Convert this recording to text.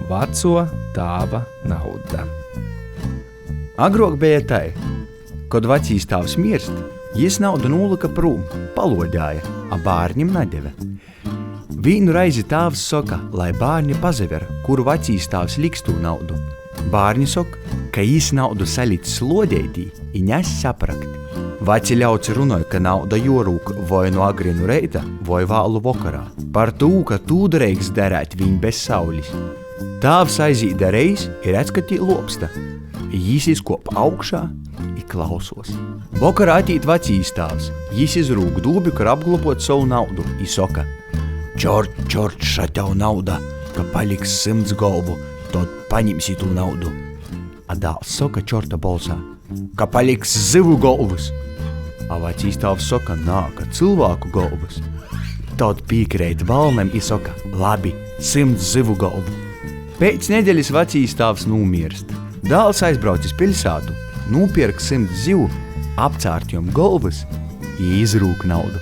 Vaco tāva nauda. Agrāk bija tai, kad vecīs tāvs mirst, jis naudu nūlika prūm, palodāja, a bārņim nadeve. Vīnu reizi tāvs soka, lai bārņi pazaver, kuru vecīs tāvs liks tū naudu. Bārņi soka, ka jis naudu salicis lodeitī i nes saprakt. Vaci ļauci runāja, ka nauda jorūk vai no agrinu reita, vai vālu vakarā. Par tū, ka tū dareiks darēt viņ bez saulis. Tāvs aizīt darējis i redz, ka tī lopsta. Jis izkop augšā i klausos. Vakarā atīt vecīs tāvs. Jis izrūk dūbi, ka apglabot savu naudu i soka: Čort, ša tev nauda, ka paliks 100 galvu, tad paņemsi tū naudu. A dāls soka čorta balsā: ka paliks zivu galvas. A vecīs tāvs soka: nā, ka cilvēku galvas. Tad pīkrēt valnem i soka: labi, 100 zivu galvu. Pēc nedēļas vecīs tāvs nūmirst. Dāls aizbraucis pilsātu, nūpierk 100 zivu, apcārt jom galvas i izrūk naudu.